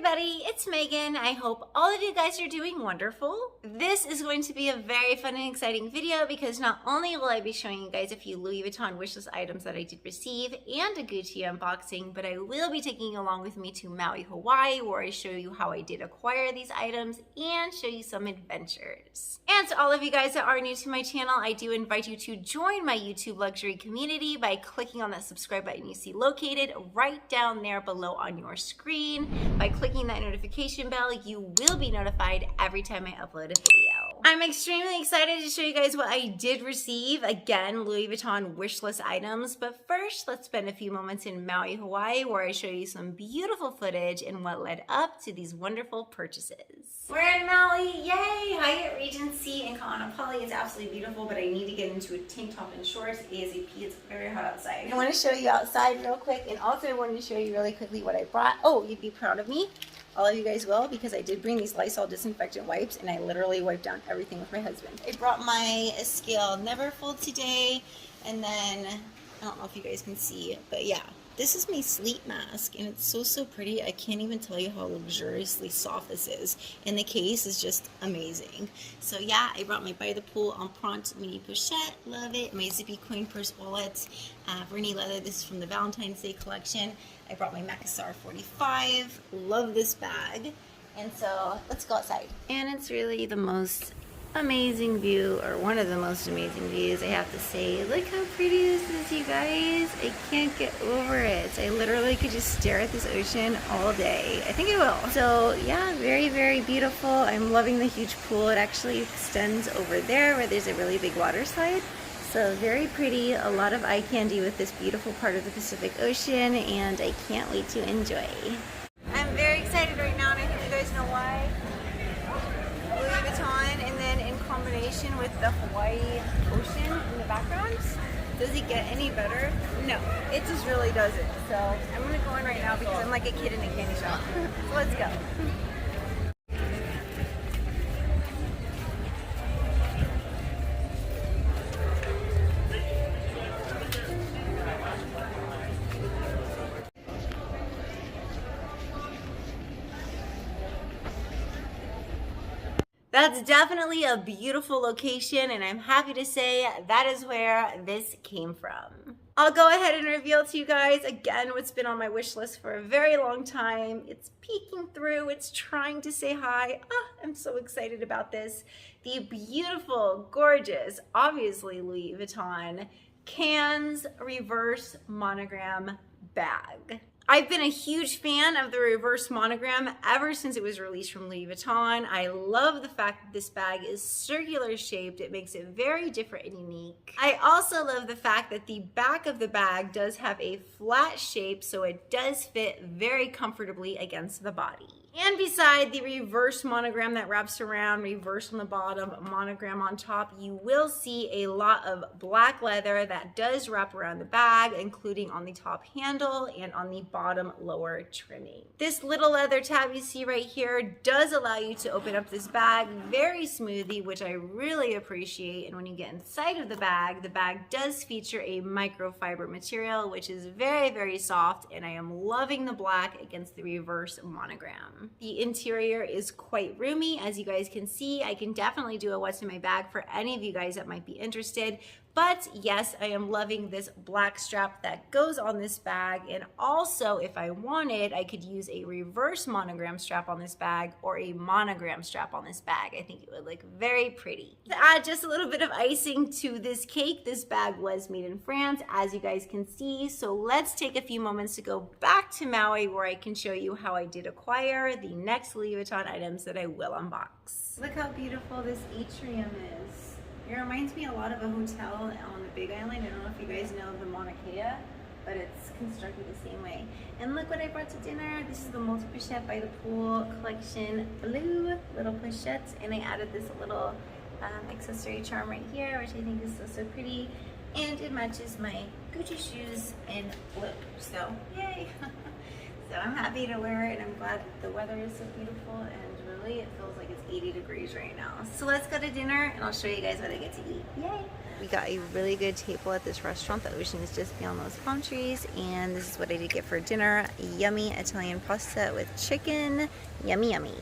everybody, it's Megan. I hope all of you guys are doing wonderful. This is going to be a very fun and exciting video because not only will I be showing you guys a few Louis Vuitton wishlist items that I did receive and a Gucci unboxing, but I will be taking you along with me to Maui, Hawaii, where I show you how I did acquire these items and show you some adventures. And to all of you guys that are new to my channel, I do invite you to join my YouTube luxury community by clicking on that subscribe button you see located right down there below on your screen. By clicking that notification bell, you will be notified every time I upload a video. I'm extremely excited to show you guys what I did receive. Again, Louis Vuitton wish list items. But first, let's spend a few moments in Maui, Hawaii, where I show you some beautiful footage and what led up to these wonderful purchases. We're in Maui, yay! Hyatt Regency in Ka'anapali is absolutely beautiful, but I need to get into a tank top and shorts ASAP. It's very hot outside. I want to show you outside real quick, and also I wanted to show you really quickly what I brought. Oh, you'd be proud of me. All of you guys will, because I did bring these Lysol disinfectant wipes, and I literally wiped down everything with my husband. I brought my Scale Neverfull today, and then, I don't know if you guys can see, but yeah. This is my sleep mask, and it's so pretty. I can't even tell you how luxuriously soft this is. And the case is just amazing. So yeah, I brought my By the Pool Empreinte mini pochette. Love it. My Zippy coin purse wallet. Vernis leather. This is from the Valentine's Day collection. I brought my Macassar 45. Love this bag. And so let's go outside. And it's really the most amazing view, or one of the most amazing views, I have to say. Look how pretty this is, you guys. I can't get over it. I literally could just stare at this ocean all day. I think I will. So yeah, very beautiful. I'm loving the huge pool. It actually extends over there where there's a really big water slide. So very pretty, a lot of eye candy with this beautiful part of the Pacific Ocean, and I can't wait to enjoy. I'm very excited right now, and I think you guys know why. Louis Vuitton, and then in combination with the Hawaii ocean in the background. Does it get any better? No, it just really doesn't. So I'm gonna go in right now because I'm like a kid in a candy shop. So let's go. That's definitely a beautiful location, and I'm happy to say that is where this came from. I'll go ahead and reveal to you guys again what's been on my wish list for a very long time. It's peeking through, it's trying to say hi. I'm so excited about this. The beautiful, gorgeous, obviously Louis Vuitton Cans reverse monogram bag. I've been a huge fan of the reverse monogram ever since it was released from Louis Vuitton. I love the fact that this bag is circular shaped. It makes it very different and unique. I also love the fact that the back of the bag does have a flat shape, so it does fit very comfortably against the body. And beside the reverse monogram that wraps around, reverse on the bottom, monogram on top, you will see a lot of black leather that does wrap around the bag, including on the top handle and on the bottom lower trimming. This little leather tab you see right here does allow you to open up this bag very smoothly, which I really appreciate. And when you get inside of the bag does feature a microfiber material, which is very soft, and I am loving the black against the reverse monogram. The interior is quite roomy, as you guys can see. I can definitely do a what's in my bag for any of you guys that might be interested. But yes, I am loving this black strap that goes on this bag. And also, if I wanted, I could use a reverse monogram strap on this bag or a monogram strap on this bag. I think it would look very pretty. To add just a little bit of icing to this cake, this bag was made in France, as you guys can see. So let's take a few moments to go back to Maui, where I can show you how I did acquire the next Louis Vuitton items that I will unbox. Look how beautiful this atrium is. It reminds me a lot of a hotel on the Big Island. I don't know if you guys know the Mauna Kea, but it's constructed the same way. And look what I brought to dinner. This is the multi-pochette by the Pool collection blue little pochettes, and I added this little accessory charm right here, which I think is so pretty, and it matches my Gucci shoes in blue. So yay! So I'm happy to wear it, and I'm glad that the weather is so beautiful, and really it feels like it's 80 degrees right now. So let's go to dinner and I'll show you guys what I get to eat. Yay! We got a really good table at this restaurant. The ocean is just beyond those palm trees, and this is what I did get for dinner. Yummy Italian pasta with chicken. Yummy, yummy.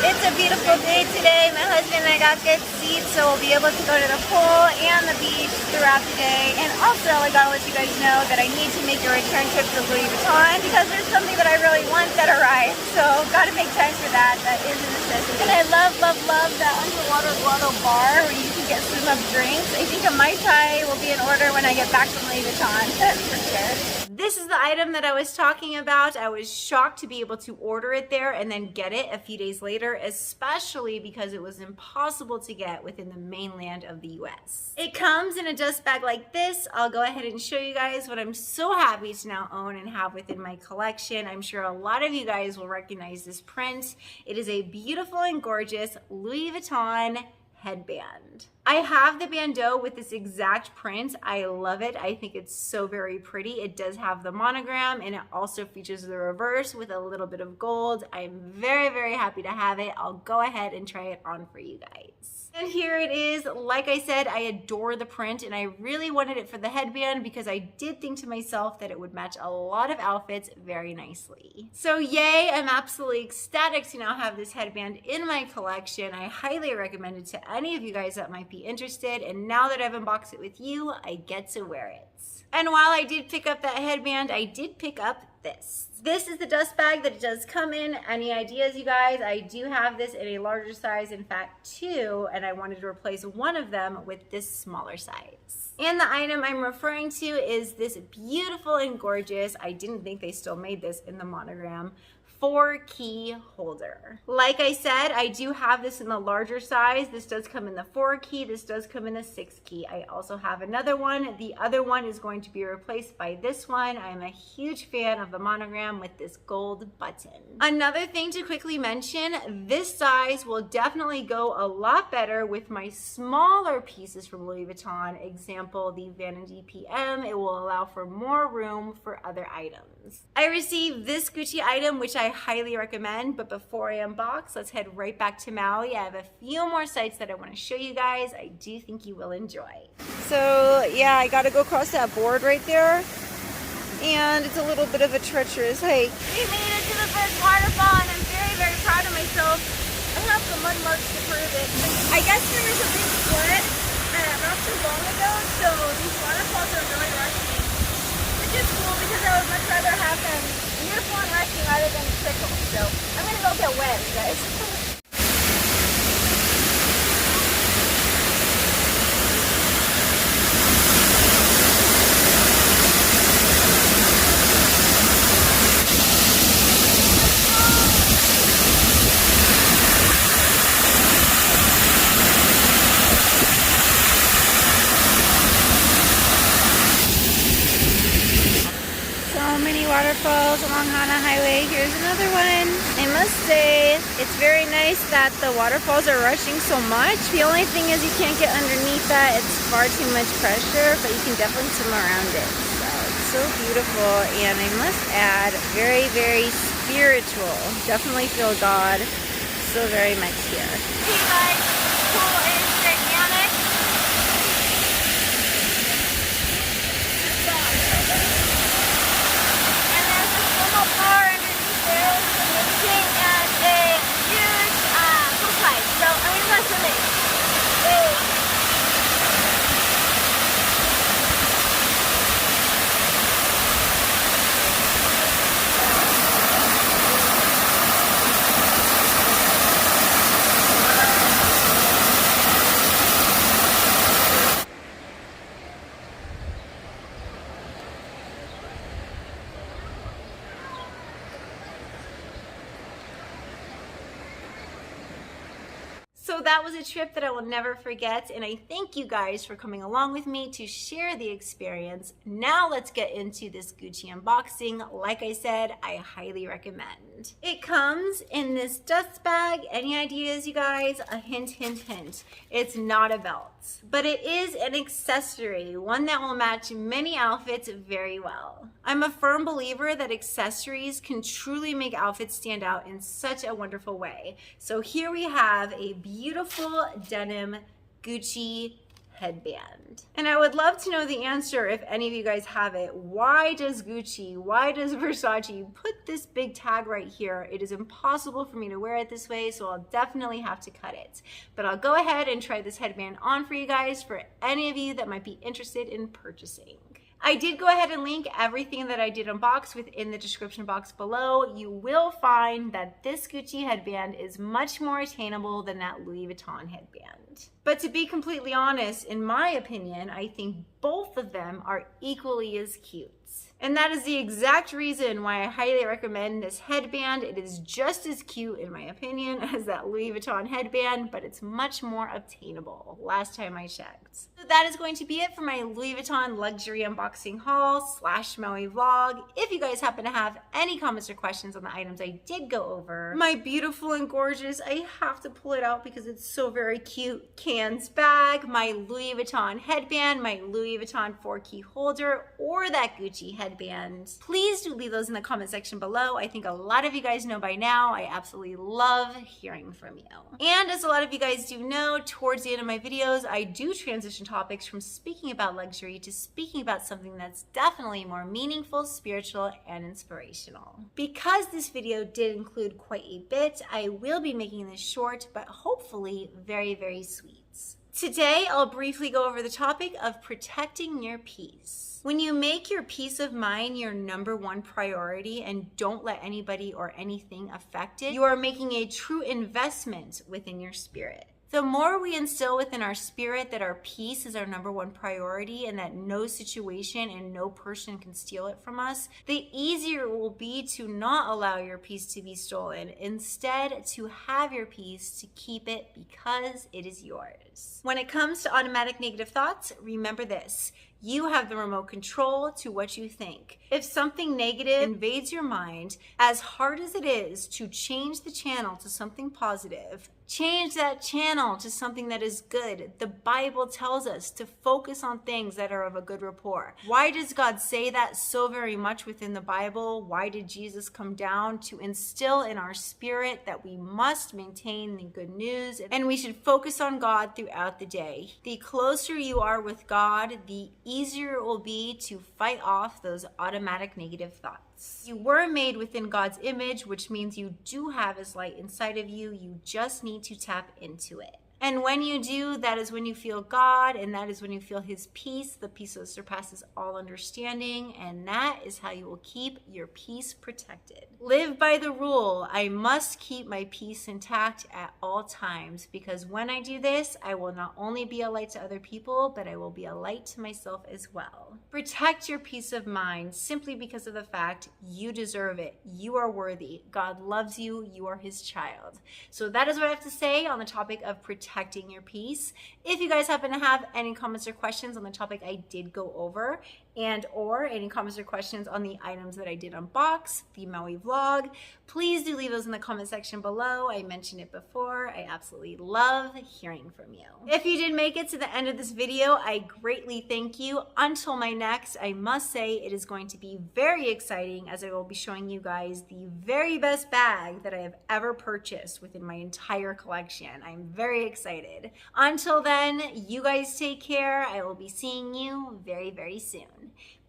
It's a beautiful day today. My husband and I got good seats, so we'll be able to go to the pool and the beach throughout the day. And also, I gotta let you guys know that I need to make a return trip to Louis Vuitton because there's something that I really want that arrived. So, gotta make time for that. That is a necessity. And I love, love, love that underwater grotto bar where you can get swim-up drinks. I think a Mai Tai will be in order when I get back from Louis Vuitton. That's for sure. This is the item that I was talking about. I was shocked to be able to order it there and then get it a few days later, especially because it was impossible to get within the mainland of the US. It comes in a dust bag like this. I'll go ahead and show you guys what I'm so happy to now own and have within my collection. I'm sure a lot of you guys will recognize this print. It is a beautiful and gorgeous Louis Vuitton headband. I have the bandeau with this exact print. I love it. I think it's so very pretty. It does have the monogram, and it also features the reverse with a little bit of gold. I'm very, very happy to have it. I'll go ahead and try it on for you guys. And here it is. Like I said, I adore the print, and I really wanted it for the headband because I did think to myself that it would match a lot of outfits very nicely. So yay, I'm absolutely ecstatic to now have this headband in my collection. I highly recommend it to any of you guys that might be interested, and now that I've unboxed it with you, I get to wear it. And while I did pick up that headband, I did pick up this. This is the dust bag that it does come in. Any ideas, you guys? I do have this in a larger size, in fact 2, and I wanted to replace one of them with this smaller size. And the item I'm referring to is this beautiful and gorgeous, I didn't think they still made this in the monogram, 4-key holder. Like I said, I do have this in the larger size. This does come in the 4-key. This does come in the 6-key. I also have another one. The other one is going to be replaced by this one. I'm a huge fan of the monogram with this gold button. Another thing to quickly mention, this size will definitely go a lot better with my smaller pieces from Louis Vuitton. Example, the Vanity PM. It will allow for more room for other items. I received this Gucci item, which I highly recommend, but before I unbox, let's head right back to Maui. I have a few more sites that I want to show you guys. I do think you will enjoy. So yeah, I gotta go across that board right there, and it's a little bit of a treacherous hike. We made it to the first waterfall, and I'm very, very proud of myself. I have the mud marks to prove it. I guess there was a big split not too long ago, so these waterfalls are really rushing, which is cool because I would much rather have them uniform rushing rather than trickle. So I'm gonna go get wet, you guys. Waterfalls along Hana Highway. Here's another one. I must say, it's very nice that the waterfalls are rushing so much. The only thing is you can't get underneath that. It's far too much pressure, but you can definitely swim around it. So it's so beautiful, and I must add, very, very spiritual. Definitely feel God so very much here. Hey guys, this pool is gigantic. Bar underneath there is amazing, and a huge pool slide. So I'm gonna go swimming. So that was a trip that I will never forget, and I thank you guys for coming along with me to share the experience. Now let's get into this Gucci unboxing. Like I said, I highly recommend. It comes in this dust bag. Any ideas, you guys? A hint, hint, hint. It's not a belt, but it is an accessory, one that will match many outfits very well. I'm a firm believer that accessories can truly make outfits stand out in such a wonderful way. So here we have a beautiful denim Gucci headband. And I would love to know the answer if any of you guys have it. Why does Gucci, why does Versace put this big tag right here? It is impossible for me to wear it this way, so I'll definitely have to cut it. But I'll go ahead and try this headband on for you guys for any of you that might be interested in purchasing. I did go ahead and link everything that I did unbox within the description box below. You will find that this Gucci headband is much more attainable than that Louis Vuitton headband. But to be completely honest, in my opinion, I think both of them are equally as cute. And that is the exact reason why I highly recommend this headband. It is just as cute, in my opinion, as that Louis Vuitton headband, but it's much more obtainable, last time I checked. So that is going to be it for my Louis Vuitton luxury unboxing haul / Maui vlog. If you guys happen to have any comments or questions on the items I did go over, my beautiful and gorgeous, I have to pull it out because it's so very cute, Cannes bag, my Louis Vuitton headband, my Louis Vuitton 4-key holder, or that Gucci headband, please do leave those in the comment section below. I think a lot of you guys know by now, I absolutely love hearing from you. And as a lot of you guys do know, towards the end of my videos, I do transition topics from speaking about luxury to speaking about something that's definitely more meaningful, spiritual, and inspirational. Because this video did include quite a bit, I will be making this short, but hopefully very, very sweet. Today, I'll briefly go over the topic of protecting your peace. When you make your peace of mind your #1 priority and don't let anybody or anything affect it, you are making a true investment within your spirit. The more we instill within our spirit that our peace is our #1 priority and that no situation and no person can steal it from us, the easier it will be to not allow your peace to be stolen. Instead, to have your peace, to keep it because it is yours. When it comes to automatic negative thoughts, remember this. You have the remote control to what you think. If something negative invades your mind, as hard as it is to change the channel to something positive, change that channel to something that is good. The Bible tells us to focus on things that are of a good rapport. Why does God say that so very much within the Bible? Why did Jesus come down? To instill in our spirit that we must maintain the good news and we should focus on God throughout the day. The closer you are with God, the easier it will be to fight off those automatic negative thoughts. You were made within God's image, which means you do have His light inside of you. You just need to tap into it. And when you do, that is when you feel God, and that is when you feel His peace, the peace that surpasses all understanding, and that is how you will keep your peace protected. Live by the rule, I must keep my peace intact at all times, because when I do this, I will not only be a light to other people, but I will be a light to myself as well. Protect your peace of mind simply because of the fact you deserve it. You are worthy. God loves you. You are His child. So that is what I have to say on the topic of protecting your peace. If you guys happen to have any comments or questions on the topic I did go over, and or any comments or questions on the items that I did unbox, the Maui vlog, please do leave those in the comment section below. I mentioned it before. I absolutely love hearing from you. If you did make it to the end of this video, I greatly thank you. Until my next, I must say it is going to be very exciting as I will be showing you guys the very best bag that I have ever purchased within my entire collection. I'm very excited. Until then, you guys take care. I will be seeing you very, very soon.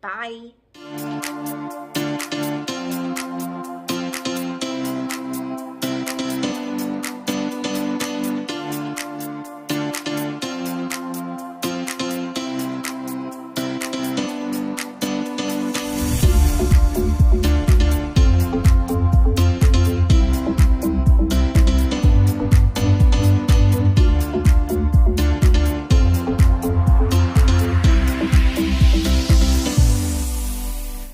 Bye.